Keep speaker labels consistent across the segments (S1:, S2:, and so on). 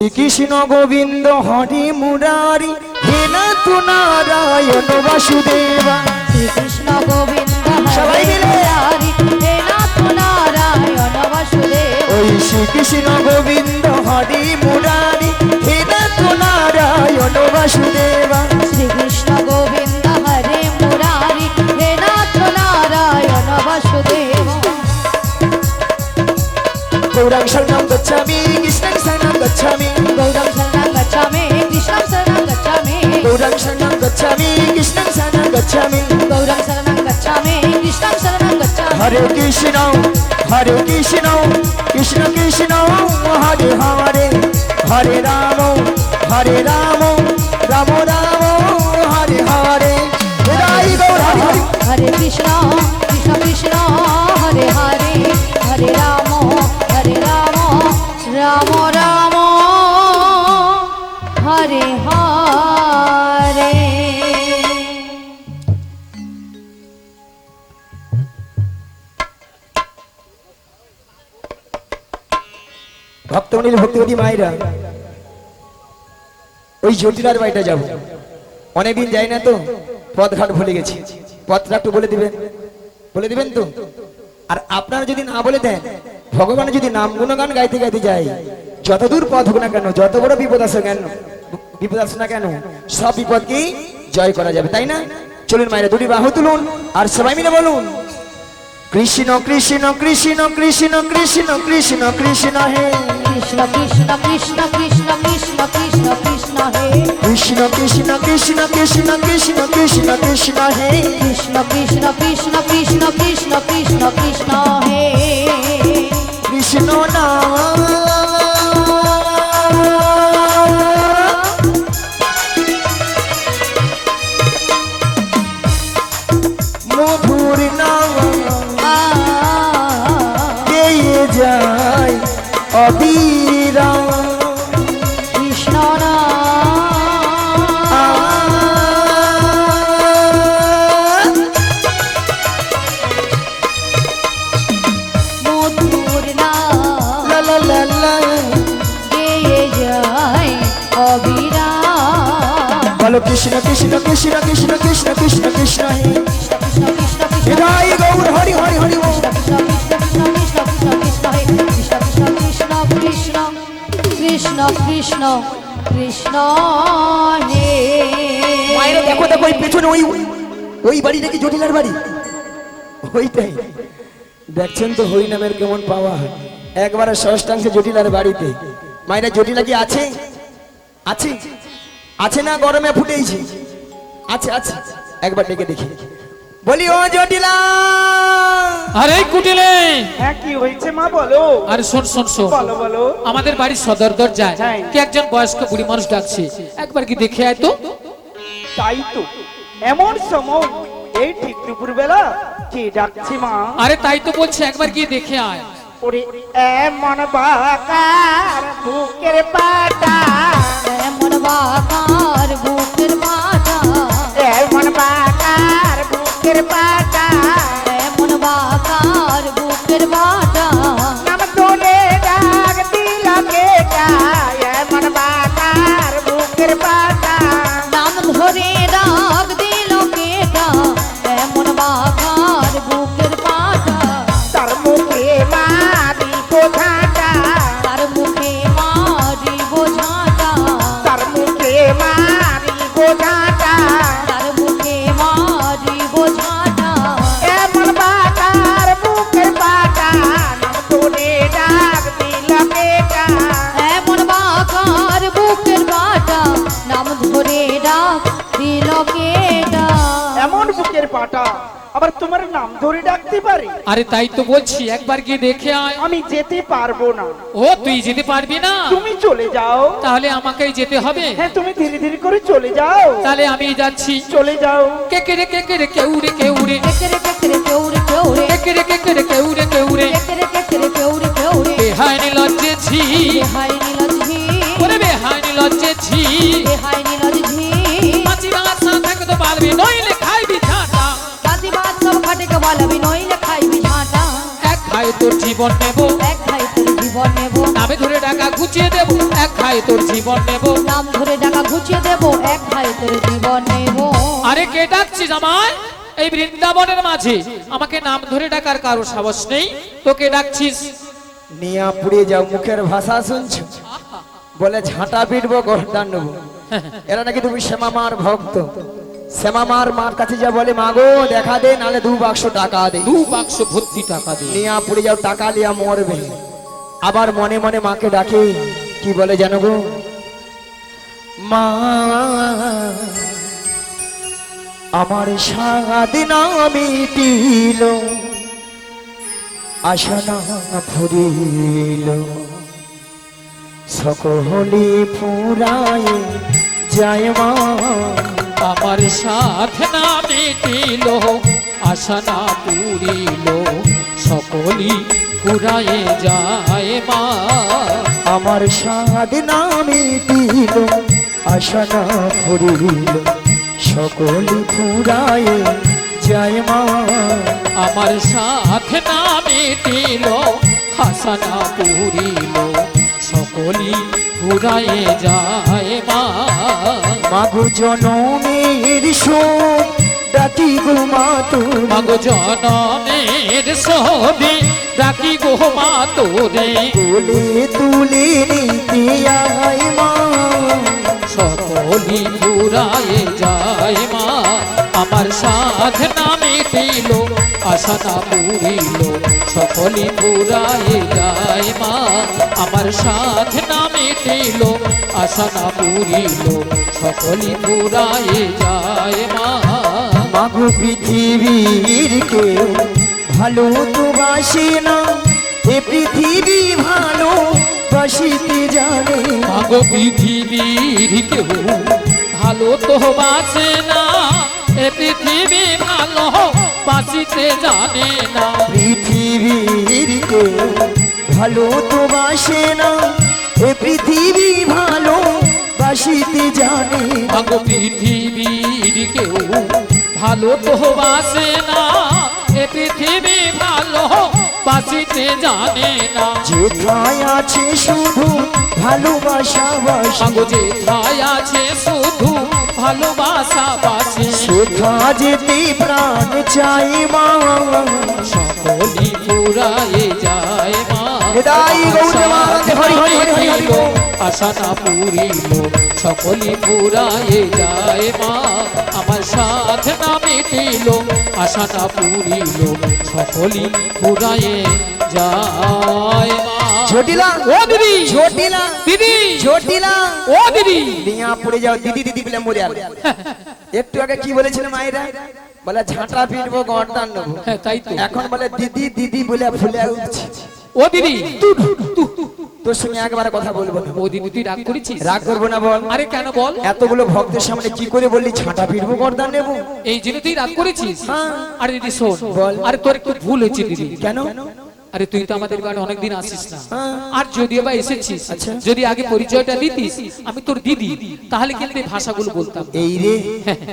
S1: কৃষ্ণ গোবিন্দ হরি মুরারি হে নাথ নারায়ণ বাসুদেবা।
S2: কৃষ্ণ গোবিন্দ
S1: সবাই
S2: হরি
S1: মিলে
S2: মুরারি হে নাথ নারায়ণ বাসুদেব।
S1: ওই শ্রীকৃষ্ণ গোবিন্দ হরি মুরারি হে নাথ নারায়ণ বাসুদেবা।
S2: শ্রীকৃষ্ণ গোবিন্দ হরে মুরারি হে নাথ নারায়ণ বাসুদেব।
S1: গৌরাং শরণং গচ্ছামি কৃষ্ণং শরণং গচ্ছামি।
S2: গৌরং শরণং গচ্ছামি কৃষ্ণং শরণং গচ্ছামি।
S1: গৌরাং শরণং গচ্ছামি কৃষ্ণং শরণং গচ্ছামি।
S2: গৌরং শরণং গচ্ছামি কৃষ্ণং শরণং গচ্ছামি।
S1: হরে কৃষ্ণ কৃষ্ণ কৃষ্ণ হরে হরে হরে রাম রাম রাম হরে হরে। হরে গৌর হরে
S2: হরে কৃষ্ণ কৃষ্ণ কৃষ্ণ হরে হরে হরে রাম রাম রাম হরে হরে।
S1: ভক্তমণির ভক্তিবতী মায়েরা, ওই জটিলার বাড়িটা যাবো। অনেকদিন যাই না তো, পথঘাট ভুলে গেছি। পথটা একটু বলে দিবেন তো। আর আপনারা যদি না বলে দেন, ভগবানের যদি নাম গুণগান গাইতে গাইতে যায়, যতদূর পথ হোক না কেন, যত বড় বিপদ আসে না কেন, সব বিপদকেই জয় করা যাবে, তাই না? চলুন মায়েরা, দুটি বাহু তুলুন আর সবাই মিলে বলুন, কৃষ্ণ কৃষ্ণ কৃষ্ণ কৃষ্ণ কৃষ্ণ কৃষ্ণ কৃষ্ণ হে।
S2: কৃষ্ণ কৃষ্ণ কৃষ্ণ কৃষ্ণ কৃষ্ণ কৃষ্ণ কৃষ্ণ হে।
S1: কৃষ্ণ কৃষ্ণ কৃষ্ণ কৃষ্ণ কৃষ্ণ কৃষ্ণ কৃষ্ণ হে।
S2: কৃষ্ণ কৃষ্ণ কৃষ্ণ কৃষ্ণ কৃষ্ণ কৃষ্ণ কৃষ্ণ হে।
S1: কৃষ্ণ নাম মধুর নাম গেয়ে যায় অবিরাম।
S2: কৃষ্ণ মধুর নাম
S1: লা লা লা লা।
S2: গেয়ে যায় অবিরাম।
S1: বলো কৃষ্ণ কৃষ্ণ কৃষ্ণ কৃষ্ণ কৃষ্ণ কৃষ্ণ কৃষ্ণ হে।
S2: কৃষ্ণ কৃষ্ণ কৃষ্ণ
S1: হৃদয় গৌর হরি হরি হরি বল।
S2: কৃষ্ণ কৃষ্ণ কৃষ্ণ কৃষ্ণ কৃষ্ণ হে। কৃষ্ণ কৃষ্ণ কৃষ্ণ কৃষ্ণ কৃষ্ণ কৃষ্ণ হে।
S1: মায়েরা দেখো দেখো, ওই পেছনে ওই বাড়িটা কি জটিলার বাড়ি? ওইটাই দেখছেন তো, হরি নামের কেমন পাওয়া। একবারে ষষ্ঠাংশে জটিলার বাড়িতে। মায়েরা, জটিলা কি আছে? আছে আছে না গরমে ফুটেইছে? আছে আছে, একবার ডেকে দেখি। বলি ও জটিলা।
S3: আরে কুটিলে,
S4: হ্যাঁ কি হয়েছে মা বলো।
S3: আরে শোন শোন শোন,
S4: বলো বলো।
S3: আমাদের বাড়ির সদর দরজায়
S4: হ্যাঁ।
S3: কি একজন বয়স্ক বুড়ি মানুষ ডাকছে, একবার কি দেখে আয় তো।
S4: তাই তো, এমন সময় এই ঠিক দুপুর বেলা কে ডাকছে মা?
S3: আরে তাই তো বলছে, একবার গিয়ে দেখে আয়।
S4: ওরে এমন বাকার বুকের পাটা,
S2: এমন বাকার বুকের পাটা,
S4: এমন বাকার বুকের পাটা,
S2: এমন বাকার বুকের পাটা।
S4: নাম তোলে ডাক দিল কেটা, এমন বাকার বুকের পাটা।
S2: নাম ধরে ডাক দিল কেটা, এমন বাকার বুকের পাটা।
S4: তার মুখে মারি বোঝাটা,
S2: তার মুখে মারি বোঝাটা,
S4: তার মুখে মারি বোঝাটা।
S2: তার মুখে মারি বোঝাটা।
S4: এমন বাকার বুকের পাটা, নাম তোলে ডাক দিল কেটা।
S2: এমন বাকার বুকের পাটা, নাম ধরে ডাক দিল কেটা।
S4: এমন বুকের পাটা আবার তোমার নাম ধরে ডাকতে পারে?
S3: আরে তাই তো বলছি, একবার গিয়ে দেখে আয়।
S4: আমি যেতে পারবো না।
S3: ও তুই যেতে পারবি না?
S4: তুমি চলে যাও।
S3: তাহলে আমাকেই যেতে হবে।
S4: হ্যাঁ তুমি ধীরে ধীরে করে চলে যাও।
S3: তাহলে আমি যাচ্ছি।
S4: চলে যাও।
S3: কেকেরে কেকেরে কেউরে কেউরে,
S2: কেকেরে কেকেরে কেউরে কেউরে,
S3: কেকেরে কেকেরে কেউরে কেউরে,
S2: কেকেরে কেকেরে কেউরে কেউরে।
S3: বেহাইনি লজ্জে ঝি,
S2: বেহাই নীলঝি,
S3: ওরে বেহাইনি লজ্জে ঝি।
S2: বেহাই নীলঝি।
S3: মাছি বাসা থাকতে পারবি, নইলে খাইবি ঝাঁটা।
S2: জাতি বাদ সব খাটিকে বলবি, নইলে খাইবি ঝাঁটা।
S3: এক খাই তোর জীবন নেব,
S2: এক খাই তোর জীবন নেব।
S3: নামে ধরে টাকা গুছিয়ে দেবো এক ভাই তোর জীবন নেব
S2: নাম ধরে ডাকা ঘুচিয়ে দেব এক ভাই তোর জীবন নেব
S3: আরে কে ডাকছিস আমায় এই বৃন্দাবনের মাঝে আমাকে নাম ধরে ডাকার কারো সাহস নেই তোকে ডাকছিস
S1: নিয়া পুড়িয়ে যাও মুখের ভাষা শুনছো বলে ঝাঁটা পিটবো গর্দান নেবো এরা নাকি তুমি শ্যামামার ভক্ত শ্যামামার মার কাছে যা বলে মাগো দেখা দে নালে 2 বাক্স টাকা দে
S3: 2 বাক্স ভর্তি টাকা দিয়ে
S1: নিয়া পুড়ে যাও টাকা লিয়া মরবে আবার মনে মনে মাকে ডাকে কি বলে জানো গো মা আমার সারাদিন মিটিল আশা না ফুরিল সকলে ফুরায় যায় মা
S3: আমার সাথে না মিটিল আশা না পুরিল সকলি ফুরায়ে যায় মা
S1: আমার সারাদিন মিটিল আশা না ফুরিল সকলে ফুরায় যায় মা
S3: আমার সাথে না মিটিল আশা না পুরিল সকলি ফুরায়ে যায় মা
S1: মাগো জনমের শোক ডাকি গো মা তোর
S3: মাগো জনমের সবে ডাকি গো মা তোরে
S1: তুলে তুলে নিতে আয় মা
S3: সকলি ফুরায়ে যায় মা আমার সাথে না মিটিল আশা না পুরিল সকলি ফুরায়ে যায় মা আমার সাথে না মিটিল আশা না পুরিল সকলি ফুরায়ে যায় মা
S1: মাগো পৃথিবীর কেউ ভালো তো বাসে না এ পৃথিবী ভালো বাসিতে জানে
S3: মাগো পৃথিবীর কেউ ভালো তো বাসে না এ পৃথিবী ভালো বাসিতে জানে না
S1: পৃথিবীর কেউ ভালো তো বাসে না এ পৃথিবী ভালো বাসিতে জানে
S3: মাগো পৃথিবীর কেউ ভালো তো বাসে না এ পৃথিবী ভালো বাসিতে জানে না
S1: যেথায় আছে শুধু ভালোবাসা বাসি
S3: মাগো যে ঠাই আছে শুধু ভালোবাসা বাসে
S1: সেথা যেতে প্রাণ চাই মা
S3: সকলি ফুরায়ে যায় মা
S1: হৃদয় গৌর মাতে হরি হরি হরি হরি হরি বল।
S3: আশা না পুরিল সকলি ফুরায়ে যায় মা আমার সাথে না মিটিল আশা না পুরিল সকলি ফুরায়ে যায় মা
S1: ঝটিলা
S3: ও দিদি
S1: ঝটিলা
S3: দিদি
S1: ঝটিলা
S3: ও দিদি
S1: নিয়া পড়ে যাও দিদি দিদি বলে মরে আর একটু আগে কি বলেছিল মায়েরা বলে ঝাঁটা পিটবো গর্দান নেবো
S3: হ্যাঁ তাই তো
S1: এখন বলে দিদি দিদি বলে ফুলে উঠছে
S3: ও দিদি
S1: তোর সঙ্গে একবার কথা বলবো না
S3: ও দিদি তুই রাগ করেছিস
S1: রাগ করবো না বল
S3: আরে কেন বল
S1: এতগুলো ভক্তের সামনে কি করে বললি ঝাঁটা পিটবো গর্দান নেবো
S3: এই জন্য তুই রাগ করেছিস
S1: হ্যাঁ।
S3: আরে দিদি শোন
S1: বল।
S3: আরে তোর একটু ভুল হয়েছে দিদি
S1: কেন
S3: আরে তুই তো আমাদের বাড়ি অনেকদিন আসিস না
S1: হ্যাঁ।
S3: আর যদিও বা এসেছিস
S1: আচ্ছা।
S3: যদি আগে পরিচয়টা দিতিস আমি তোর দিদি তাহলে কিন্তু এই ভাষাগুলো বলতাম
S1: এই রে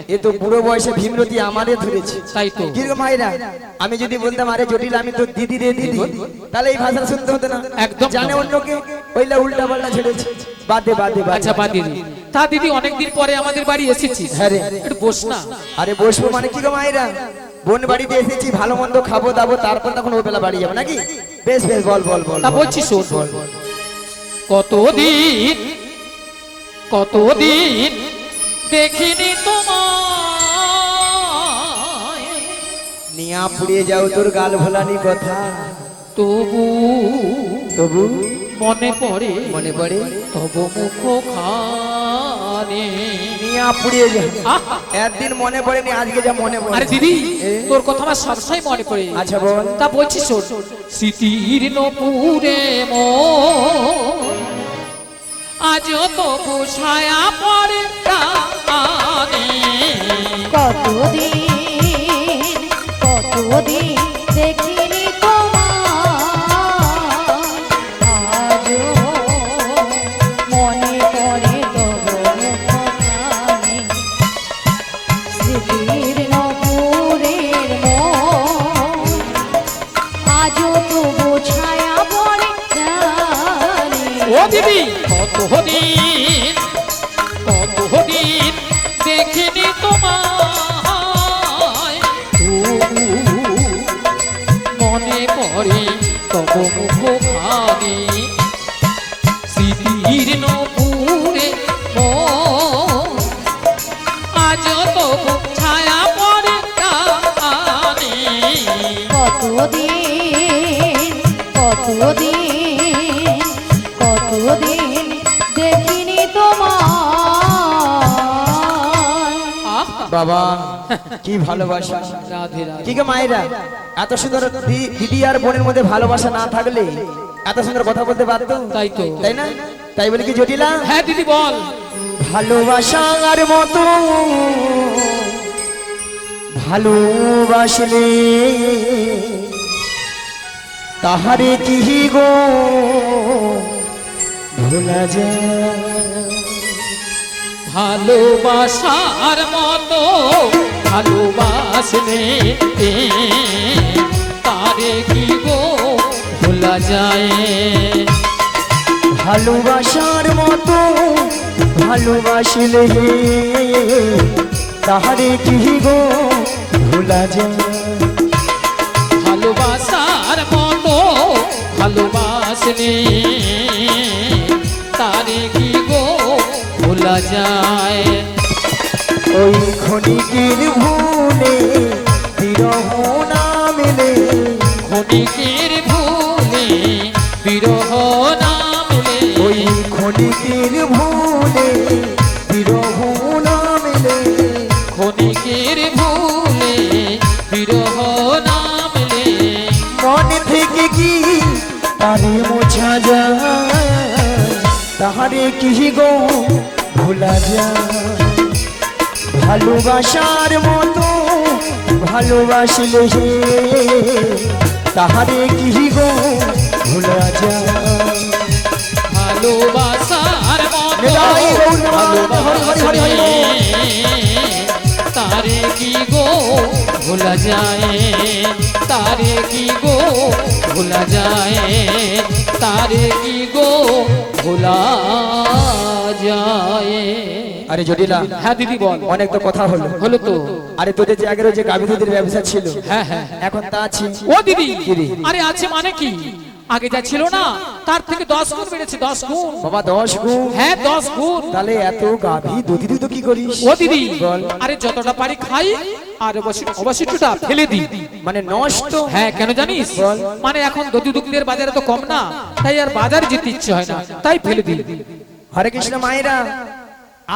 S1: এ তো বুড়ো বয়সে ভীমরতি আমারে ধরেছে
S3: তাই তো
S1: কি গো মায়েরা আমি যদি বলতাম আরে জটিল আমি তো দিদি রে দিদি তাহলে এই ভাষা শুনতে হতো না
S3: একদম
S1: জানে
S3: না।
S1: অন্যকে ওইলা উল্টা পাল্টা ছেড়েছে বাদে বাদে
S3: আচ্ছা বা দিদি তা দিদি অনেকদিন পরে আমাদের বাড়ি এসেছিস
S1: হ্যাঁ রে।
S3: একটু বস না
S1: আরে বসবো মানে কি গো মায়েরা বোন বাড়িতে এসেছি ভালো মন্দ খাবো দাবো তারপর তখন ও বেলা বাড়ি যাবো নাকি বেশ বেশ বল বল বল
S3: তা
S1: বল।
S3: বলছি শোন কতদিন দেখিনি তোমায়
S1: নিয়া পুড়িয়ে যাও তোর গাল ভোলানি কথা
S3: তবু
S1: তবু
S3: মনে পড়ে
S1: মনে পড়ে
S3: তব মুখ খানে
S1: নিয়া পুড়িয়ে যাও
S3: আহা!
S1: একদিন মনে পড়েনি আজকে যা মনে পড়ে
S3: আরে দিদি
S1: এ?
S3: তোর কথা আমার সবসময় মনে পড়ে
S1: আচ্ছা বল
S3: তা বলছি শোন স্মৃতির নপুরে মন আজ তো ছায়া পড়ে প্রাণে
S2: কতদিন কতদিন দেখিনি তোমায় আজও মনে পড়ে তব মুখখানি স্মৃতির নপুরের মন আজও তবু ছায়া পড়ে প্রাণে
S1: বাবা কি ভালোবাসা।
S3: রাধে রাধে।
S1: কি গো মায়েরা, এত সুন্দর দিদি আর বোনের মধ্যে ভালোবাসা না থাকলে এত সুন্দর কথা বলতে পারতো?
S3: তাই তো।
S1: তাই না? তাই বলে কি জটিলা?
S3: হ্যাঁ দিদি বল।
S1: ভালোবাসার মতো ভালোবাসলে তাহারে কি গো ভোলা যায়?
S3: ভালোবাসার মতো ভালোবাসলে তারে কি গো ভোলা যায়?
S1: ভালোবাসার মতো ভালোবাসলে তাহারে কি গো ভোলা যায়?
S3: ভালোবাসার মতো ভালোবাসলে তারে কি গো ভোলা যায়?
S1: ওই ক্ষণিকের ভুলে বিরহ না মেলে,
S3: ক্ষণিকের ভুলে বিরহ না মেলে,
S1: ওই ক্ষণিকের ভুলে বিরহ না মেলে,
S3: ক্ষণিকের ভুলে বিরহ না মেলে,
S1: মন থেকে কি তারে মোছা যায়? তাহারে কি গো ভোলা যায়? ভালোবাসার মতো ভালোবাসলে তাহারে কি গো ভোলা যায়?
S3: ভালোবাসার মতো
S1: নিতাই গৌর নিতাই, হরি হরি হরি হরি বল।
S3: তারে কি গো ভোলা যায়? তারে কি গো ভোলা যায়? তারে কি গো ভোলা যায়?
S1: আরে জটিলা,
S3: হ্যাঁ দিদি বল।
S1: অনেক তো কথা হলো।
S3: হলো তো।
S1: আরে তোদের যে আগের যে গাভী দুধের ব্যবসা ছিল,
S3: হ্যাঁ হ্যাঁ।
S1: এখন তা আছে?
S3: ও দিদি,
S1: কি রে?
S3: আরে আছে মানে কি? আগে যা ছিল না তার থেকে 10 গুণ বেড়েছে, 10 গুণ।
S1: বাবা 10 গুণ?
S3: হ্যাঁ 10 গুণ।
S1: তাহলে এত গাভী দুধ দুধ কি করিস?
S3: ও দিদি,
S1: বল।
S3: আরে যতটা পারি খাই আর অবশিষ্টটা ফেলে দিই।
S1: মানে নষ্ট?
S3: হ্যাঁ কেন জানিস?
S1: বল।
S3: মানে এখন দুধের বাজারে তো কম না, তাই আর বাজারে যেতে ইচ্ছে হয় না, তাই ফেলে দিই।
S1: হরে কৃষ্ণ মায়েরা,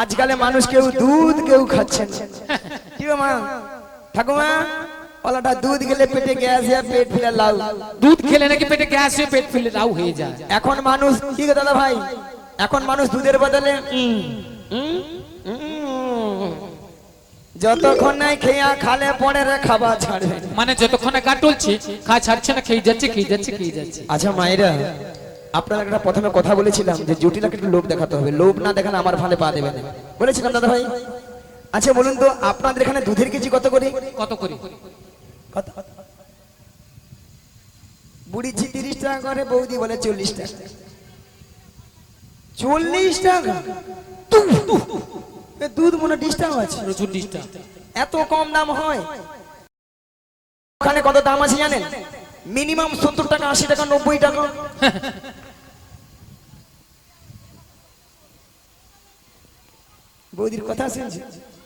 S1: আজকালে মানুষ কেউ দুধ কেউ খাচ্ছে না। কি গো মা, ঠাকুমা, ওলাটা দুধ গেলে পেটে গ্যাস হয়, পেট ফুলে লাউ।
S3: দুধ খেলে নাকি পেটে গ্যাস হয়ে পেট ফুলে লাউ হয়ে যায়।
S1: এখন মানুষ কি গো দাদা ভাই, এখন মানুষ দুধের বদলে যতক্ষণ নাই খেয়া খালে পরে রে খাবার ছাড়বে।
S3: মানে যতক্ষণে গা টলছে খা ছাড়ছে না, খেয়ে যাচ্ছে খেয়ে যাচ্ছে খেয়ে যাচ্ছে।
S1: আচ্ছা মায়েরা, আপনারা একটা প্রথমে কথা বলেছিলাম যে জটিলাকে একটু লোভ দেখাতে হবে, লোভ না দেখালে আমার ভালে পা দেবে না, বলেছিলাম দাদা ভাই। আচ্ছা বলুন তো, আপনাদের এখানে দুধের কেজি কত করে?
S3: কত করে?
S1: কত? বুড়ি ঝি 30 টাকা করে, বৌদি বলে 40 টাকা। 40 টাকা? এ দুধ মনে ডিস্টার্ব আছে।
S3: প্রচুর ডিস্টার্ব।
S1: এত কম দাম হয়? ওখানে কত দাম আছে জানেন? মিনিমাম 70 টাকা, 80 টাকা, 90 টাকা। বৌদির কথা শুনছি,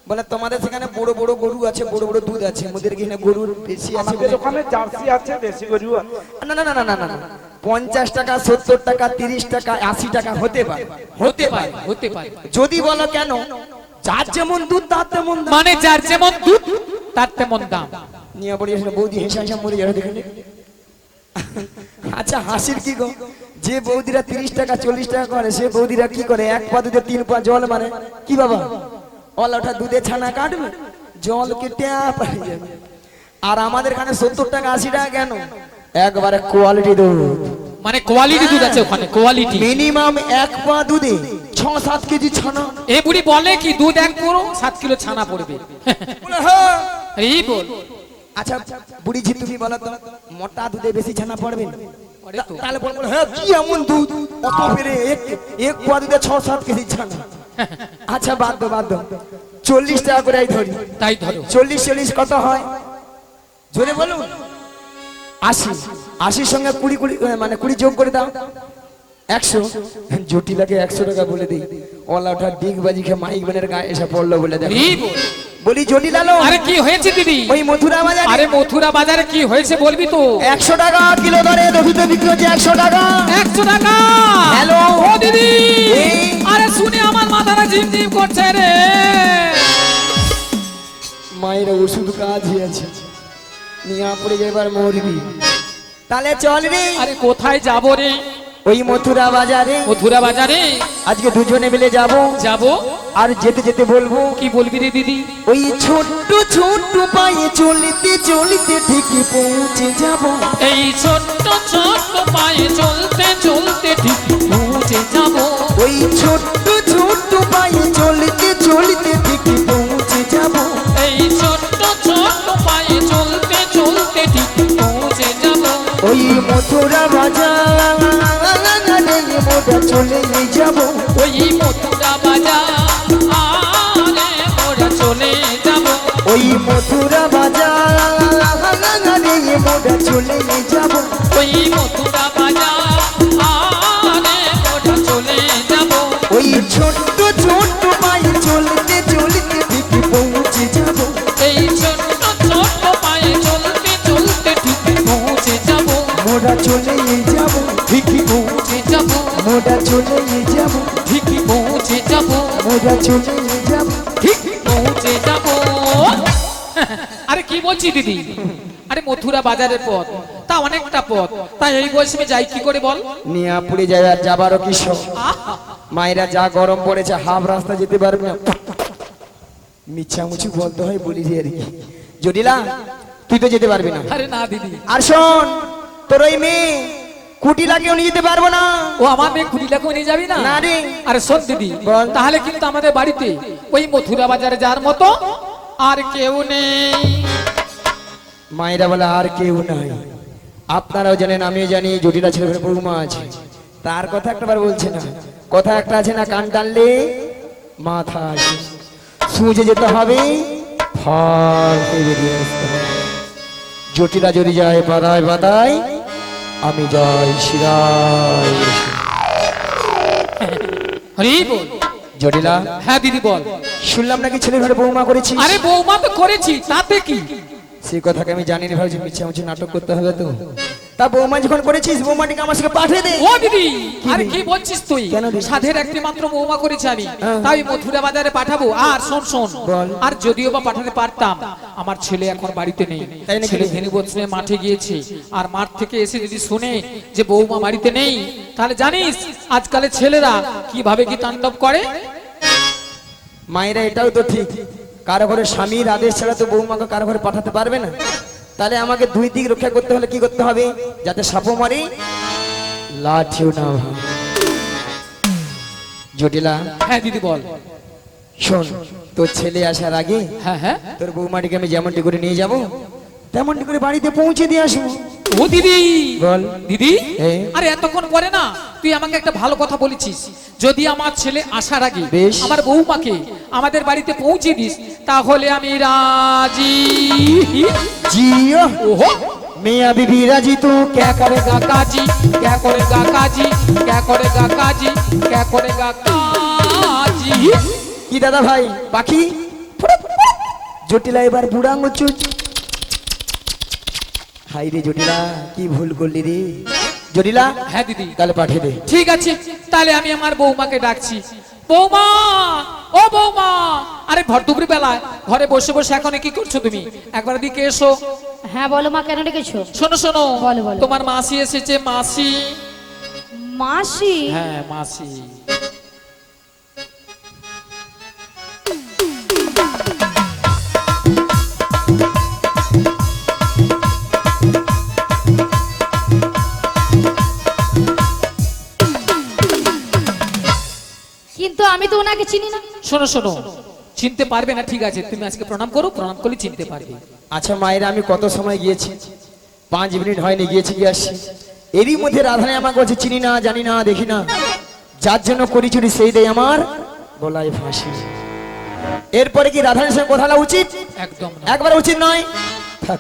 S1: বলে তোমাদের সেখানে বড় বড় গরু আছে, বড় বড় দুধ আছে, আমাদের এখানে গরুর বেশি আছে।
S4: আমাদের ওখানে জার্সি আছে, দেশি গরু আছে।
S1: না না না না না না, 50 টাকা, 70 টাকা, 30 টাকা, 80 টাকা হতে পারে, হতে পারে।
S3: হতে পারে।
S1: যদি বলো কেন, যার যেমন দুধ তার তেমন দাম।
S3: মানে যার যেমন দুধ তার তেমন দাম।
S1: নিয়ে পড়ে এসে বৌদি হেসে হেসে মরে যাবে দেখে। আচ্ছা হাসির কি গো, যে বৌদিরা 30 টাকা 40 টাকা করে, সে বৌদিরা কি করে? 1 পা দুধে 3 পা জল, মানে কি বাবা, ওটা দুধে ছানা কাটবে, জল কেটে পারি যাবে। আর আমাদের এখানে 70 টাকা 80 টাকা কেন? একবারে কোয়ালিটি দুধ।
S3: মানে কোয়ালিটি দুধ আছে ওখানে, কোয়ালিটি।
S1: মিনিমাম 1 পা দুধে 6-7 কেজি ছানা।
S3: এই বুড়ি বলে কি দুধ 1 পুরো 7 কিলো ছানা পড়বে।
S1: বলে হ্যাঁ।
S3: এই বল।
S1: আচ্ছা বুড়ি ঝি তুমি বলো তো, মোটা দুধে বেশি ছানা পড়বে না?
S3: পড়ে তো।
S1: তাহলে বলে হ্যাঁ, কি এমন দুধ অত বেড়ে এক পা দুধে 6-7 কেজি ছানা। আচ্ছা বাদ দাও, বাদ দাও, 40 টাকা করে এই ধরি।
S3: তাই ধরো।
S1: 40 কত হয় জোরে বলুন? 80। 80 সঙ্গে 20 মানে 20 যোগ করে দাও, 100। জটিলাকে 100 টাকা বলে দিই, ওলাটা ডিগ বাজি খেয়ে মাইক বানের গায়ে এসে পড়লো বলে দেখো।
S3: এই বল।
S1: বলি জটিলালো,
S3: আরে কি হয়েছে দিদি?
S1: ওই মথুরা বাজারে,
S3: আরে মথুরা বাজারে কি হয়েছে বলবি তো?
S1: 100 টাকা কিলো দরে দধিতে বিক্রি হচ্ছে, 100 টাকা।
S3: 100 টাকা?
S1: হ্যালো
S3: ও দিদি,
S1: এই।
S3: আরে শুনে আমার মাথাটা ঝিমঝিম করছে রে।
S1: মায়ের ওষুধ কাজ হয়েছে নিয়ে পড়ে যাবার মরবি তাহলে চল রে
S3: আরে কোথায় যাবো রে?
S1: ওই মথুরা বাজারে
S3: মথুরা বাজারে
S1: আজকে দুজনে মিলে যাব
S3: যাব।
S1: আর যেতে যেতে বলবো
S3: কি বলবি রে দিদি?
S1: ওই ছোট্ট ছোট্ট পায়ে চলিতে চলিতে ঠিকই পৌঁছে যাব
S3: এই ছোট্ট ছোট্ট পায়ে চলতে চলতে ঠিক পৌঁছে যাব।
S1: ওই ছোট্ট ছোট্ট পায়ে চলিতে চলিতে ঠিকই পৌঁছে যাব
S3: এই ছোট্ট ছোট্ট পায়ে চলতে চলতে ঠিক পৌঁছে যাব।
S1: ওই মথুরা বাজারে মোটা চলে যাব
S3: ওই মথুরা বাজার আরে মোরা চলে যাব।
S1: ওই মথুরা বাজারে মোটা চলে যাব
S3: ওই মথুরা বাজার আরে মোরা চলে যাব।
S1: ওই ছোট্ট ছোট্ট পায়ে চলতে চলতে ঠিকই পৌঁছে যাব
S3: এই ছোট্ট ছোট্ট পায়ে চলতে চলতে ঠিক পৌঁছে যাব।
S1: মোটা চলে যাব
S3: ঠিকই পৌঁছে যাব।
S1: মোটা চলে যাব
S3: ঠিকই পৌঁছে যাব।
S1: মোটা চলে যাব
S3: ঠিক পৌঁছে যাব। আরে কি বলছি দিদি? আরে মথুরা বাজারের পথ তা অনেকটা পথ, তাই এই বয়সে আমি যাই কি করে বল?
S1: নিয়ে পুড়ে যায় আর যাবারও কি শখ
S3: আহা!
S1: মায়েরা যা গরম পড়েছে হাফ রাস্তা যেতে পারবে না মিছামুছি বলতে হয় বলি যে আর কি জটিলা তুই তো যেতে পারবি না
S3: আরে না দিদি,
S1: আর শোন তোর ওই মেয়ে কুটিলাকেও নিয়ে যেতে পারবো না
S3: ও আমার মেয়ে কুড়িটাকেও নিয়ে যাবি না?
S1: না রে।
S3: আরে শোন দিদি,
S1: বল।
S3: তাহলে কিন্তু আমাদের বাড়িতে ওই মথুরা বাজারে যাওয়ার মতো আর কেউ নেই।
S1: মায়েরা বলে আর কেউ নাই আপনারাও জানেন আমিও জানি জটিলা ছেলে ঘরে বৌমা আছে তার কথা একটাবার বলছে না কথা একটা আছে না কান টানলে মাথা আসে সুজে যেতে হবে ফার হয়ে বেরিয়ে আসতে হবে জটিলা যদি যায় বাদায় বাদায় আমি যাই শিরায়
S3: হরি বল।
S1: জটিলা
S3: হ্যাঁ দিদি বল।
S1: শুনলাম নাকি ছেলে ঘরে বৌমা করেছি
S3: আরে বৌমা তো করেছি, তাতে কি?
S1: সেই কথাকে আমি জানি না ভাবছি মিছামিছি নাটক করতে হবে তো তা বৌমা যখন করেছিস বৌমাটিকে আমার সঙ্গে পাঠিয়ে দে
S3: ও দিদি,
S1: কি
S3: আরে
S1: রে?
S3: কি বলছিস তুই?
S1: কেন রে?
S3: সাধের একটি মাত্র বৌমা করেছি আমি,
S1: হ্যাঁ।
S3: তাই মথুরা বাজারে পাঠাবো। আর শোন শোন,
S1: বল।
S3: আর যদিও বা পাঠাতে পারতাম, আমার ছেলে এখন বাড়িতে নেই।
S1: তাই নাকি?
S3: ছেলে ধেনুবৎসে মাঠে গিয়েছে, আর মাঠ থেকে এসে যদি শুনে যে বৌমা বাড়িতে নেই, তাহলে জানিস আজকালের ছেলেরা কিভাবে কি তাণ্ডব করে।
S1: মায়েরা এটাও তো ঠিক কারো ঘরে স্বামীর আদেশ ছাড়া তো বৌমাকে কারো ঘরে পাঠাতে পারবে না তাহলে আমাকে দুই দিক রক্ষা করতে হলে কি করতে হবে যাতে সাপও মারি লাঠিও না হয়। জটিলা
S3: হ্যাঁ দিদি বল।
S1: শোন তোর ছেলে আসার আগে
S3: হ্যাঁ হ্যাঁ।
S1: তোর বৌমাটিকে আমি যেমনটি করে নিয়ে যাব তেমনটি করে বাড়িতে পৌঁছে দিয়ে আসবো
S3: ও দিদি
S1: বল।
S3: দিদি,
S1: হ্যাঁ।
S3: আরে এতক্ষণ পরে না তুই আমাকে একটা ভালো কথা বলেছিস, যদি আমার ছেলে আসার আগে
S1: বেশ।
S3: আমার বৌমাকে আমাদের বাড়িতে পৌঁছে দিস তাহলে আমি রাজি।
S1: জিও
S3: ওহো,
S1: মিয়া বিবি রাজি তো
S3: क्या करेगा काजी, क्या करेगा काजी, क्या करेगा काजी, क्या करेगा काजी।
S1: কি দাদা ভাই পাখি জটিলা এবার বুড়া মুচুচ হাই রে জটিলা কি ভুল করলি রে জটিলা
S3: হ্যাঁ দিদি,
S1: তাহলে পাঠিয়ে দে
S3: ঠিক আছে, তাহলে আমি আমার বৌমাকে ডাকছি। বৌমা, ও বৌমা, আরে ভর দুপুর বেলায় ঘরে বসে বসে এখন কি করছো তুমি? একবার দিকে এসো।
S2: হ্যাঁ বলো মা, কেন ডেকেছো?
S3: শোনো শোনো,
S2: বলো, বলো।
S3: তোমার মাসি এসেছে। মাসি,
S2: মাসি?
S3: হ্যাঁ মাসি।
S2: কিন্তু আমি তো ওনাকে চিনি না।
S3: শোনো শোনো, চিনতে পারবে না ঠিক আছে, তুমি আজকে প্রণাম করো, প্রণাম করলে চিনতে পারবে।
S1: আচ্ছা মায়েরা আমি কত সময় গিয়েছি 5 মিনিট হয়নি গিয়েছি কি আসছি এরই মধ্যে রাধানে আমাকে বলছে চিনি না জানি না দেখি না যার জন্য করি চুরি সেই দেয় আমার গলায় ফাঁসি এরপরে কি রাধানের সঙ্গে কথা বলা উচিত
S3: একদম না।
S1: একবার উচিত নয় থাক।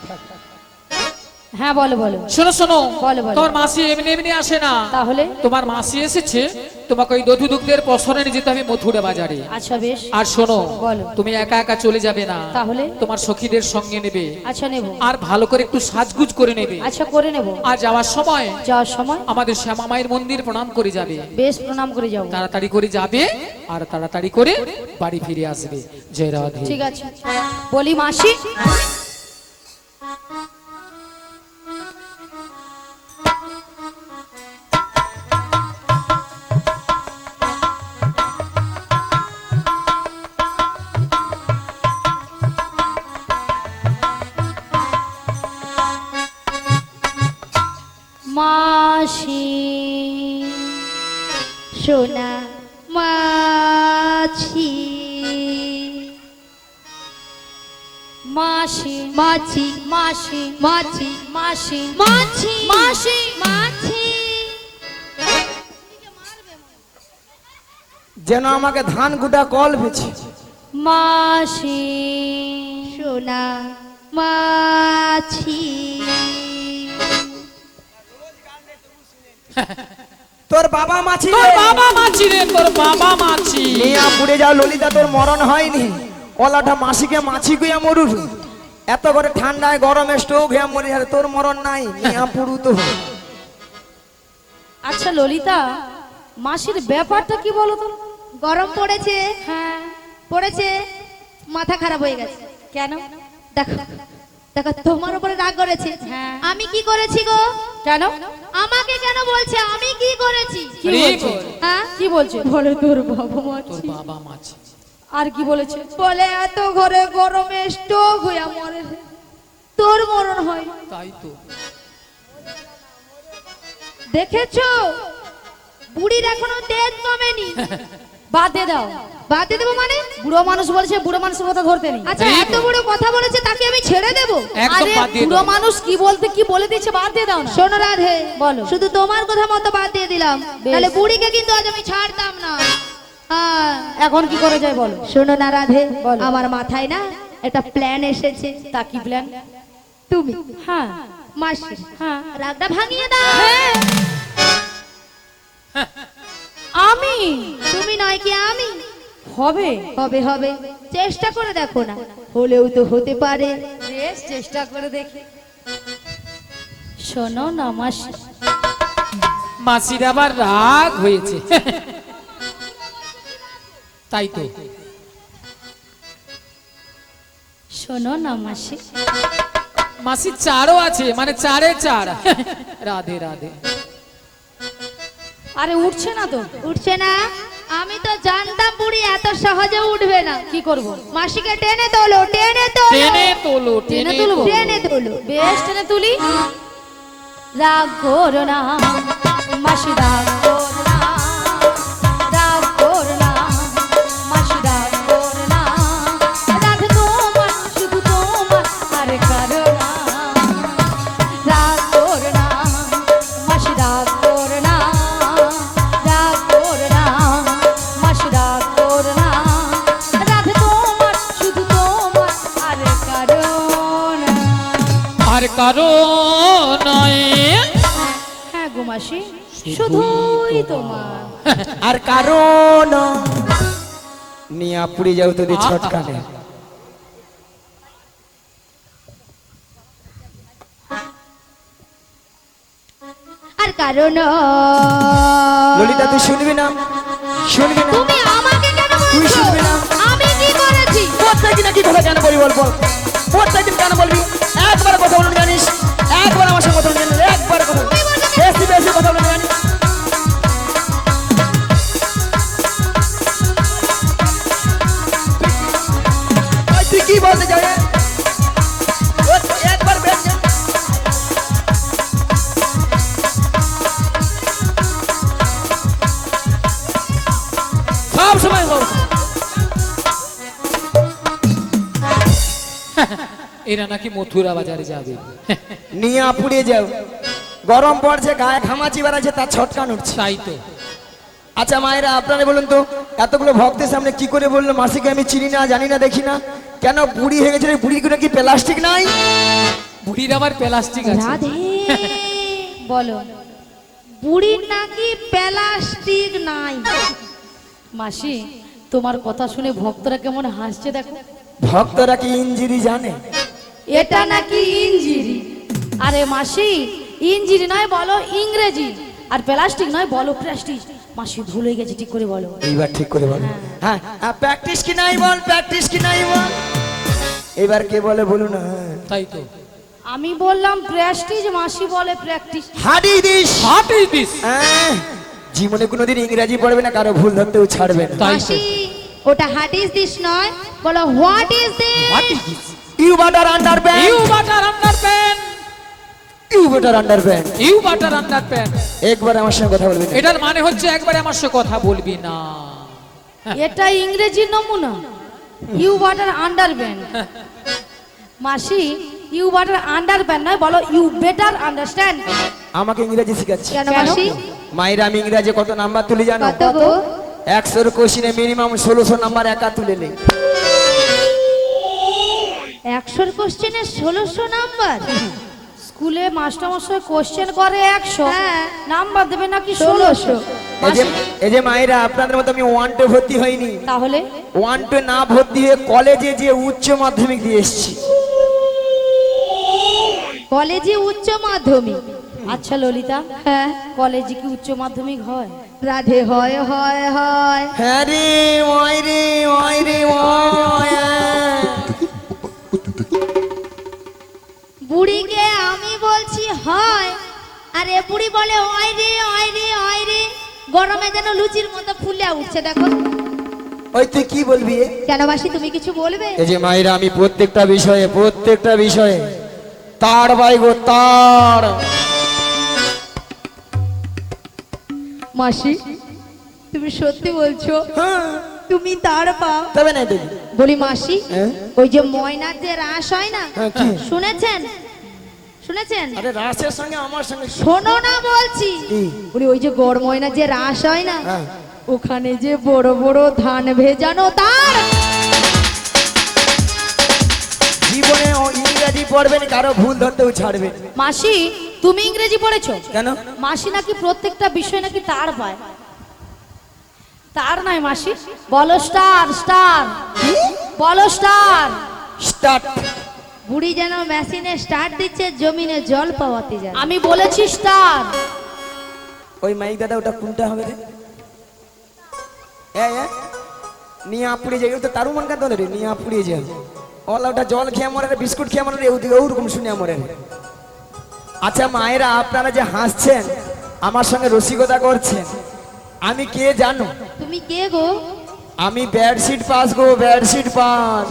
S2: হ্যাঁ বলো বলো।
S3: শোনো শোনো,
S2: বলো, বলো।
S3: তোমার মাসি এমনি এমনি আসে না।
S2: তাহলে?
S3: তোমার মাসি এসেছে, তোমাকে ওই দধু দুগ্ধের পসরে নিয়ে যেতে হবে মথুরা বাজারে।
S2: আচ্ছা বেশ।
S3: আর শোনো,
S2: বলো।
S3: তুমি একা একা চলে যাবে না,
S2: তাহলে?
S3: তোমার সখীদের সঙ্গে নেবে।
S2: আচ্ছা নেব।
S3: আর ভালো করে একটু সাজগুজ করে নেবে।
S2: আচ্ছা করে নেব।
S3: আর যাওয়ার সময়
S2: যাওয়ার সময়
S3: আমাদের শ্যামা মায়ের মন্দির প্রণাম করে যাবে।
S2: বেশ প্রণাম করে যাবো।
S3: তাড়াতাড়ি করে যাবে আর তাড়াতাড়ি করে বাড়ি ফিরে আসবে। জয় রাধে।
S2: ঠিক আছে। বলি মাসি, মাসি সোনা মাছি, মাসি মাছি মাসি মাছি মাসি মাছি মাসি মাছি।
S1: যেন আমাকে ধান গুটা কল পেয়েছে।
S2: মাসি সোনা মাছি।
S1: তোর বাবা মাছি
S3: তোর
S1: রে।
S3: বাবা মাছি রে, তোর বাবা মাছি।
S1: মিয়া পুড়ে যাও ললিতা, তোর মরণ হয়নি। ওলাটা মাসিকে মাছি গুয়া মরুর। এত করে ঠান্ডায় গরমে স্ট্রোক হয়ে মরে যাবে, তোর মরণ নাই। মিয়া পুরু তো
S2: আচ্ছা ললিতা, মাসির ব্যাপারটা কি বলো তো?
S5: গরম পড়েছে,
S2: হ্যাঁ।
S5: পড়েছে, মাথা খারাপ হয়ে গেছে।
S2: কেন?
S5: দেখো দেখো, তোমার উপরে রাগ করেছে।
S2: হ্যাঁ।
S5: আমি কি করেছি গো?
S2: কেন?
S5: আমাকে কেন বলছে আমি কি করেছি?
S2: কি
S3: আরে
S2: বলছে?
S3: বল।
S5: হ্যাঁ,
S2: কি বলছে? বলে তোর বাবা
S3: তোর
S2: মাছি।
S3: বাবা মাছি।
S2: আর কি বলেছে?
S5: বলে এত ঘরে গরমে স্ট্রোক হইয়া মরে, তোর মরণ হয়।
S3: তাই তো।
S5: দেখেছো, বুড়ির এখনো তেজ কমেনি।
S2: বাদ দিয়ে দাও।
S5: বাদ দিয়ে দেবো মানে?
S2: বুড়ো মানুষ বলছে, বুড়ো মানুষের কথা ধরতে নেই।
S5: আচ্ছা, এত বড় কথা বলেছে, তাকে আমি ছেড়ে দেবো?
S3: একদম
S2: আরে
S3: বাদ দিয়ে
S2: বুড়ো
S3: দাও।
S2: মানুষ কি বলতে কি বলে দিচ্ছে, বাদ দিয়ে দাও না।
S5: শোনো রাধে,
S2: বলো।
S5: শুধু তোমার কথা মতো বাদ দিয়ে দিলাম,
S2: বেশ।
S5: তাহলে বুড়িকে কিন্তু আজ আমি ছাড়তাম না। হ্যাঁ,
S2: এখন কি করে যায় বলো?
S5: শোনো না রাধে,
S2: বলো।
S5: আমার মাথায় না একটা প্ল্যান এসেছে।
S2: তা কি প্ল্যান?
S5: তুমি
S2: হ্যাঁ
S5: মাসি
S2: হ্যাঁ।
S5: রাগটা ভাঙিয়ে দাও।
S2: আমি?
S5: তুমি নয় কি আমি?
S2: হবে।
S5: হবে হবে, চেষ্টা করে দেখো না, হলেও তো হতে পারে।
S2: বেশ চেষ্টা করে দেখি। শোনো না মাসি,
S3: মাসির আবার রাগ হয়েছে। তাই তো।
S2: শোনো না মাসি,
S3: মাসি চারও আছে, মানে চারে চার। রাধে রাধে।
S2: আরে উঠছে না তো।
S5: উঠছে না? আমি তো জানতাম বুড়ি এত সহজে উঠবে না।
S2: কি করব?
S5: মাসিকে টেনে তোলো, টেনে তোলো,
S3: টেনে তোলো,
S2: টেনে
S3: টেনে
S2: তুলবো?
S3: তোলো।
S5: টেনে তোলো।
S2: বেশ টেনে তুলি। রাগ করো না মাসি, রাগ করো না, রাগ করো না মাসি, রাগ করো না। রাগ তোমার, শুধু তোমার, আর কারো না। রাগ করো না মাসি, রাগ করো না, রাগ করো না মাসি, রাগ করো না। রাগ তোমার, শুধু তোমার, আর কারো না।
S3: আর কারো নয়।
S2: হ্যাঁ গো মাসি, শুধুই তোমার।
S1: আর কারণ নিয়া পুড়ে যাও তোদের ছটকানে।
S5: আর কারণ
S1: ললিতা তুই শুনবি না, শুনবি না,
S5: তুমি আমাকে কেন
S1: তুই
S5: বলছো?
S1: শুনবি না।
S5: আমি কি করেছি?
S1: প্রত্যেকদিন কি কথা কেন বলবি বল বল, প্রত্যেকদিন কেন বলবি? একবার কথা বলবি জানিস, একবার আমার সঙ্গে কথা বলবি জানিস, একবার কথা বলবি। বেশি বেশি কথা বলবি জানিস। ওই তুই কি বলতে চাই? একবার বেশ সব সময় বল।
S3: এরা নাকি মথুরা বাজারে যাবে।
S1: নিয়া পুড়ে যাও, গরম পড়ছে, গায়ে ঘামাচি বেড়াচ্ছে, তার ছটকান উঠছে।
S3: তাই তো।
S1: আচ্ছা মায়েরা আপনারা বলুন তো, এতগুলো ভক্তের সামনে কি করে বললো মাসিকে আমি চিনি না, জানি না, দেখি না? কেন বুড়ি হয়ে গেছে? বুড়ি কোনো কি প্লাস্টিক নাই?
S3: বুড়ির আবার প্লাস্টিক আছে
S5: রাধে
S2: বলো
S5: বুড়ির নাকি প্লাস্টিক নাই।
S2: মাসি, তোমার কথা শুনে ভক্তরা কেমন হাসছে দেখো।
S1: ভক্তরা কি ইঞ্জিরি জানে?
S2: এটা নাকি ইঞ্জিরি। আরে মাসি, ইঞ্জিরি নয় বলো ইংরেজি, আর প্লাস্টিক নয় বলো প্রেস্টিজ। মাসি ভুল হয়ে গেছে, ঠিক করে বলো।
S1: এইবার ঠিক করে বল। হ্যাঁ, প্র্যাকটিস কি নাই বল, প্র্যাকটিস কি নাই বল। এবার কে বলে বলুন না।
S3: তাই তো
S2: আমি বললাম প্রেস্টিজ, মাসি বলে প্র্যাকটিস।
S1: হাডি দিস।
S3: হোয়াট ইজ দিস
S1: জীবনে কোনোদিন ইংরেজি পড়বে না, কারো ভুল ধরতেও ছাড়বে না।
S3: তাই তো
S5: মাসি ওটা হাট ইজ দিস নয়, বলো what is
S3: what
S5: this.
S3: Is this
S1: you butter underpants,
S3: you butter underpants
S1: you butter underpants.
S3: You butter underpants
S1: একবার আমার সঙ্গে কথা বলবি না।
S3: এটার মানে হচ্ছে একবারে আমার সাথে কথা বলবি না।
S2: এটা ইংরেজির নমুনা, ইউ বাটার আন্ডারব্যান্ড। মাসি, ইউ বাটার আন্ডারব্যান্ড নয় বলো ইউ বেটার আন্ডারস্ট্যান্ড।
S1: আমাকে ইংরেজি শিখাচ্ছে।
S5: কেন মাসি?
S1: মায়ের আমি ইংরেজি কত নাম্বার তুলি জানো?
S5: কত গো?
S1: 100 কোশ্চিনে মিনিমাম 1600 নাম্বার একা তুলে নে।
S5: 100 কোশ্চেনে 1600 নাম্বার।
S2: স্কুলে মাস্টারমশাই কোশ্চেন করে 100,
S5: হ্যাঁ।
S2: নাম্বার দেবে নাকি
S5: 1600।
S2: 1600।
S1: এই যে মায়েরা, আপনাদের মতো আমি 1 টু ভর্তি হইনি।
S2: তাহলে
S1: 1 টু না ভর্তি হয়ে কলেজে যে উচ্চ মাধ্যমিক দিয়ে এসেছি।
S5: কলেজে উচ্চ মাধ্যমিক।
S2: আচ্ছা ললিতা,
S5: হ্যাঁ
S2: কলেজে কি উচ্চ মাধ্যমিক হয়?
S5: রাধে হয় হয় হয়।
S1: হ্যাঁ রে ওই রে ওই রে ওই।
S5: বুড়িকে আমি বলছি হয়, আর এ বুড়ি বলে ওই রে ওই রে ওই রে। গরমে যেন লুচির মতো ফুলে উঠছে দেখো।
S1: ওই তুই কি বলবি?
S5: কেন মাসি তুমি কিছু বলবে?
S1: এই যে মায়েরা, আমি প্রত্যেকটা বিষয়ে তার বাই গো তার।
S5: মাসি তুমি সত্যি বলছো?
S1: হ্যাঁ,
S5: তুমি তার পাও?
S1: তবে নাই দেখি।
S5: বলি মাসি,
S1: হ্যাঁ?
S5: ওই যে ময়নার যে রাস হয় না,
S1: হ্যাঁ, কি?
S5: শুনেছেন? শুনেছেন?
S1: আরে রাসের সঙ্গে আমার সঙ্গে
S5: শোনো না বলছি।
S1: কি?
S5: বলি ওই যে গড় ময়নার যে রাস হয় না,
S1: হ্যাঁ।
S5: ওখানে যে বড় বড় ধান ভেজানো তার।
S1: জীবনে ও ইংরেজি পড়বেন, কারো ভুল ধরতেও ছাড়বে না।
S2: মাসি, তুমি ইংরেজি পড়েছো?
S1: কেন?
S2: মাসি নাকি প্রত্যেকটা বিষয় নাকি তার পায়। তার নাই মাসি, বলো স্টার স্টার, বলো স্টার।
S1: স্টার্ট।
S5: বুড়ি যেন মেশিনে স্টার্ট দিচ্ছে, জমিনে জল পাওয়াতে যায়।
S2: আমি বলেছি স্টার।
S1: ওই মাইক দাদা, ওটা কোনটা হবে রে? নিয়ে আপুড়ে যাই, তো তারু মন কাঁদলে রে, নিয়ে আপুড়ে যাই। ওলা ওটা জল খেয়ে মরে রে, বিস্কুট খেয়ে মরে রে, ওরকম শুনে মরে রে। আচ্ছা মায়েরা, আপনারা যে হাসছেন, আমার সঙ্গে রসিকতা করছেন, আমি কে জানো?
S5: তুমি কে গো?
S1: আমি বেডশিট পাস গো, বেডশিট পাস।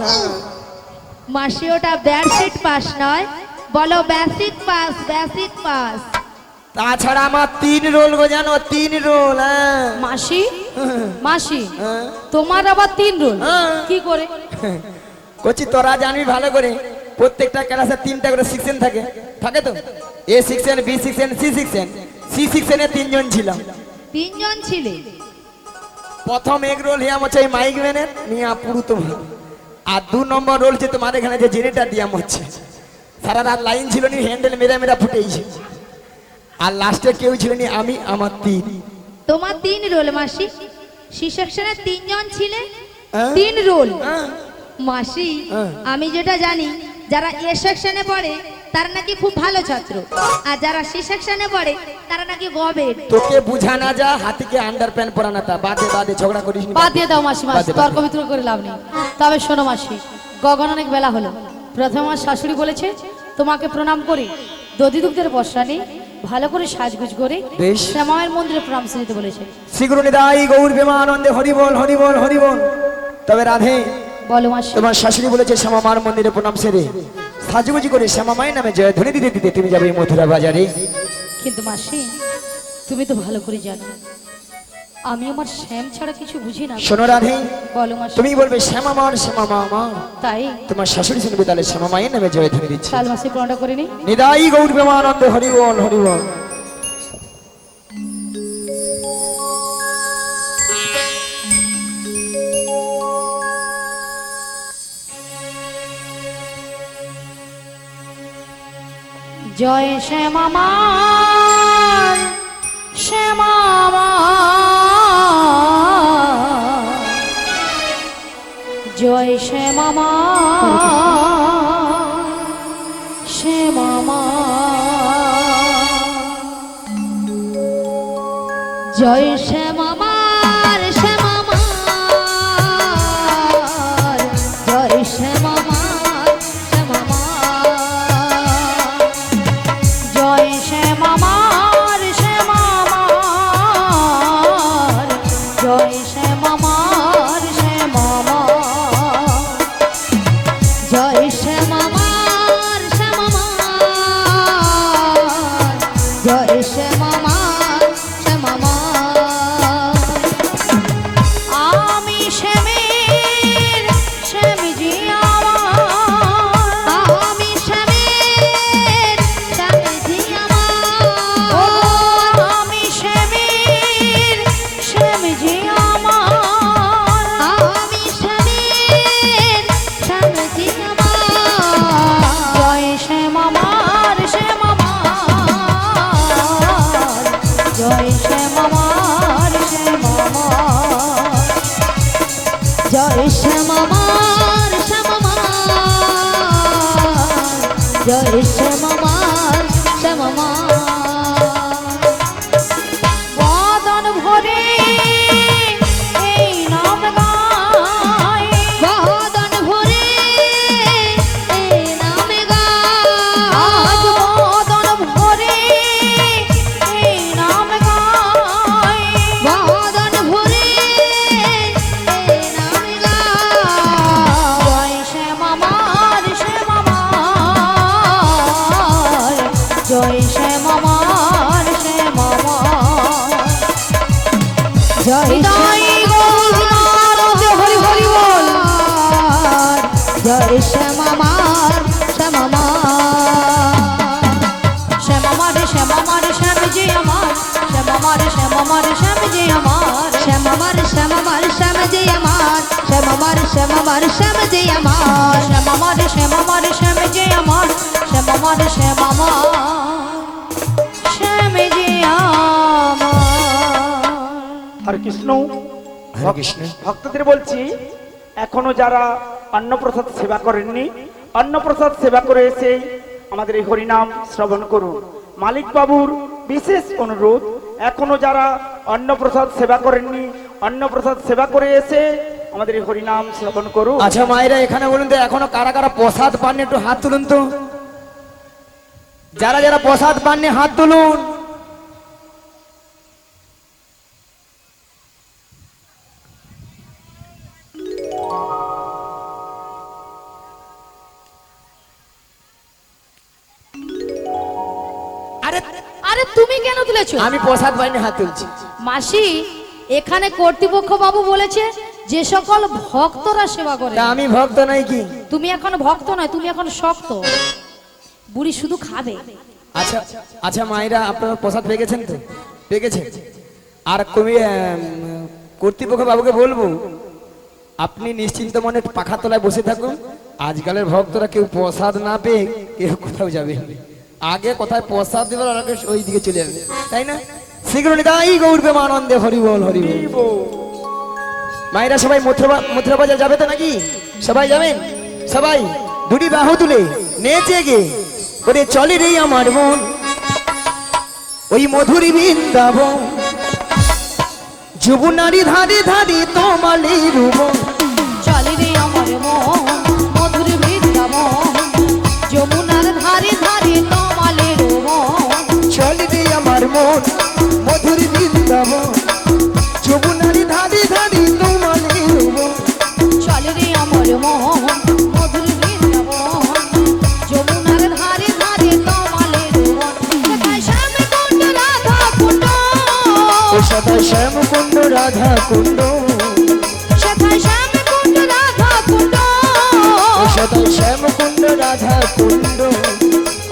S5: মাসি ওটা ব্যাডশিট পাস নয়, বলো ব্যাসিক পাস, ব্যাসিক পাস।
S1: তাছাড়া আমার 3 রোল গো, জানো? 3 রোল। হ্যাঁ
S2: মাসি, মাসি
S1: হ্যাঁ।
S2: তোমার আবার 3 রোল
S1: হ্যাঁ।
S2: কি করে?
S1: কচি তোরা জানবি ভালো করে, প্রত্যেকটা ক্লাসে 3টা করে সেকশন থাকে। থাকে তো, A section, B section, C section. C সেকশনে 3 জন ছিলাম।
S5: 3 জন ছিলে।
S1: প্রথম এক রোল হিয়াম হচ্ছে এই মাইক ম্যানের, নিয়ে পুরু তো। আর 2 নম্বর রোল হচ্ছে তোমার এখানে যে জেনেটার দিয়াম হচ্ছে। সারা রাত লাইন ছিল নি, হ্যান্ডেল মেরা মেরা ফুটেইছে। আর লাস্টে কেউ ছিল নি, আমি, আমার 3।
S5: তোমার 3 রোল মাসি। সি সেকশনে 3 জন ছিলে,
S1: হ্যাঁ।
S5: 3 রোল।
S1: হ্যাঁ।
S5: মাসি
S1: হ্যাঁ।
S5: আমি যেটা জানি, যারা এ সেকশনে পড়ে তারা নাকি খুব ভালো ছাত্র, আর যারা সি সেকশনে পড়ে তারা নাকি গবেট।
S1: তোকে বুঝা না যা, হাতিকে আন্ডারপ্যান্ট পরানা তা। বাদে বাদে ঝগড়া করিস নি।
S2: বাদ দিয়ে দাও মাসি, মাসি
S1: বাদে, বাদে।
S2: তর্ক বিতর্ক করে লাভ নেই। তবে শোনো মাসি, গগন অনেক বেলা হলো। প্রথমে আমার শাশুড়ি বলেছে তোমাকে প্রণাম করি, দধি দুগ্ধের বর্ষা নেই, ভালো করে সাজগুজ করে
S1: বেশ।
S2: শ্যামায়ের মন্দিরে প্রণাম নিতে বলেছে।
S1: শীঘ্র নিদাই গৌর বিমানন্দে, হরিবল হরিবল হরিবল। তবে রাধে,
S2: বলো মাসি।
S1: তোমার শাশুড়ি বলেছে শ্যামা মার মন্দিরে প্রণাম সেরে সাজুগুজি করে শ্যামা মায়ের নামে জয় ধ্বনি দিতে দিতে তুমি যাবে মথুরা বাজারে।
S2: কিন্তু মাসি, তুমি তো ভালো করে জানো আমি আমার শ্যাম ছাড়া কিছু বুঝি না।
S1: শোনো রাধে,
S2: বলো মাসি।
S1: তুমি বলবে শ্যামা মার, শ্যামা মা আমার।
S2: তাই
S1: তোমার শাশুড়ি শুনবে, তাহলে শ্যামা মায়ের নামে জয় ধ্বনি দিচ্ছে।
S2: কাল মাসি প্রণাম করে নি।
S1: নিদাই গৌর বিমানন্দে, হরিবল হরিবল।
S2: জয় শ্যামামার শ্যামামার জয় শ্যামামার শ্যামামার জয় শ্যামামার শ্যামামার জয় শ্যামামার শ্যামামার জয় শ্যামামার শ্যামামার জয় শ্যামামার শ্যামামার জয় শ্যামামার শ্যামামার জয় শ্যামামার শ্যামামার আমি শ্যামের শ্যামজি আমার আমি শ্যামের শ্যামজি আমার আমি শ্যামের শ্যামজি আমার আমি শ্যামের শ্যামজি আমার জয় শ্যামামার শ্যামামার জয় শ্যামামার শ্যামামার জয় শ্যামামার শ্যামামার জয় শ্যামামার শ্যামামার বদন ভরে এই নাম গায় বদন ভরে এই নাম গায় বদন ভরে এই নাম গায় বদন ভরে এই নাম গায় জয় শ্যামামার শ্যামামার জয় শ্যামামার শ্যামামার জয় হরি হরি বল জয় শ্যামামার শ্যামামার শ্যামামার শ্যামামার শ্যামজি আমার শ্যামামার শ্যামামার শ্যামজি আমার শ্যামামার শ্যামামার শ্যামজি আমার শ্যামামার শ্যামামার শ্যামজি আমার শ্যামামার শ্যামামার শ্যামজি আমার শ্যামামার শ্যামামার শ্যামজি আমার
S4: আর কৃষ্ণ
S1: হরে কৃষ্ণ।
S4: ভক্তদের বলছি এখনো যারা অন্নপ্রসাদ সেবা করেননি অন্নপ্রসাদ সেবা করে এসে আমাদের এই হরিনাম শ্রবণ করুন। মালিক বাবুর বিশেষ অনুরোধ এখনো যারা অন্নপ্রসাদ সেবা করেননি অন্নপ্রসাদ সেবা করে এসে আমাদের এই হরিনাম শ্রবণ করুন।
S1: আচ্ছা মায়েরা এখানে বলুন তো এখনো কারা কারা প্রসাদ পাননি একটু হাত তুলুন তো যারা যারা প্রসাদ পাননি হাত তুলুন আরে
S2: আরে তুমি কেন তুলেছো
S1: আমি প্রসাদ পাইনি হাত তুলছি
S2: মাসি এখানে কর্তৃপক্ষ বাবু বলেছে যে সকল ভক্তরা সেবা করে
S1: তা আমি ভক্ত নাই কি
S2: তুমি এখন ভক্ত নয় তুমি এখন শক্ত বুড়ি শুধু খাবে
S1: আচ্ছা আচ্ছা মায়েরা আপনারা প্রসাদ পেয়ে গেছেন তো পেয়ে গেছেন আর কবি কর্তৃপক্ষ বাবুকে বলবো আপনি নিশ্চিন্ত মনে পাখা তলায় বসে থাকুন আজকালের ভক্তরা কেউ প্রসাদ না পেয়ে কেউ কোথাও যাবে আগে কোথায় প্রসাদ দেবার আর আগে ওই দিকে চলে যাবে তাই না শীঘ্র নিতাই গৌর প্রেমানন্দে হরি বল হরি বল মায়েরা সবাই মথুরা বাজার যাবে তো নাকি সবাই যাবেন সবাই দুটি বাহু তুলে নেচে গে ওরে চলে রে আমার মন ওই মধুরী বৃন্দাবন যুবনারী ধারে ধারে তোমালে রূপ
S2: চলে রে আমার মন মধুর বৃন্দাবন যমুনার ধারে ধারে তোমালের মন
S1: চলে রে আমার মন মধুরী বৃন্দাবন যুবনারী ধারে ধারে তোমালে রূপ
S2: চলে রে আমার মন মধুর বৃন্দাবন যমুনার ধারে ধারে তোমালের মন কোথায় শ্যাম কুণ্ড রাধা কুণ্ড
S1: ও সদা শ্যাম কুণ্ড রাধা কুণ্ড
S2: কোথায় শ্যাম কুণ্ড রাধা কুণ্ড
S1: ও সদা শ্যাম কুণ্ড রাধা কুণ্ড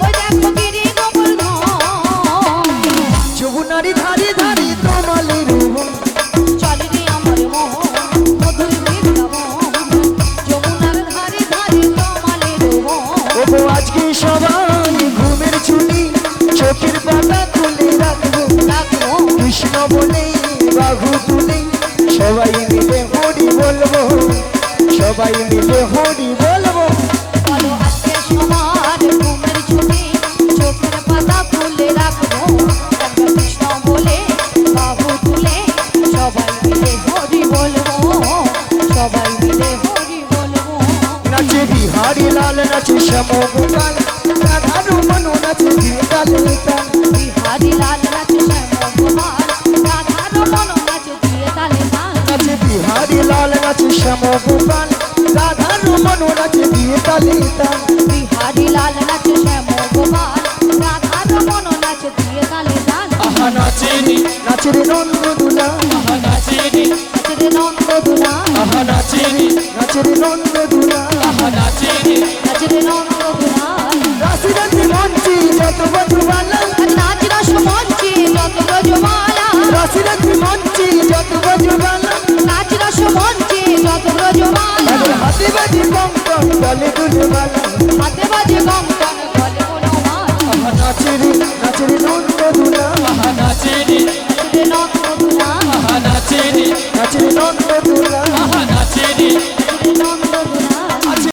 S2: ওই দেখো গিরি গোবর্ধন
S1: যুবনারী ধারে ধারে তোমালে রূপ
S2: চলে রে আমার মন মধুর বৃন্দাবন যমুনার ধারে ধারে তোমালের মন
S1: ও আজকে সবাই ঘুমের ছুটি সবাই মিলে হরি বলবো, সবাই মিলে হরি বলবো।
S2: বলো আজকে সবার ঘুমের ছুটি, চোখের পাতা খুলে রাখবো, রাধা কৃষ্ণ বলে বাহু তুলে সবাই মিলে হরি বলবো, সবাই মিলে হরি বলবো।
S1: নাচে বিহারি লাল, নাচে শ্যাম গোপাল, রাধা রমন নাচে দিয়ে তালে তাল।
S2: বিহারি লাল নাচে শ্যাম গোপাল, রাধা রমন নাচে দিয়ে তালে তাল।
S1: নাচে বিহারি লাল, নাচে শ্যাম গোপাল, রাধা রমন নাচে দিয়ে তালে তাল।
S2: বিহারি লাল নাচে শ্যাম গোপাল, রাধা রমন নাচে দিয়ে তালে তাল।
S3: আহা নাচেনি,
S1: নাচে রে নন্দ দুলা,
S3: আহা নাচেনি,
S2: নাচে রে নন্দ দুলা,
S3: আহা নাচেনি,
S1: নাচে রে নন্দ দুলা।
S3: আহা নাচেনি,
S2: নাচে রে নন্দ দুলা।
S1: রাশি রাশি মঞ্চি যত বধুবালা,
S2: নাচ রস মঞ্চে যত ব্রজমালা,
S1: রাশি রাশি মঞ্চি যত বধুবালা।
S2: নাচ রস মঞ্চে যত ব্রজমালা।
S1: তাদের হাতে বাজি কঙ্কন গলে দুলবালা।
S2: হাতে বাজে কঙ্কন গলে মনোমালা।
S1: আহা নাচে রে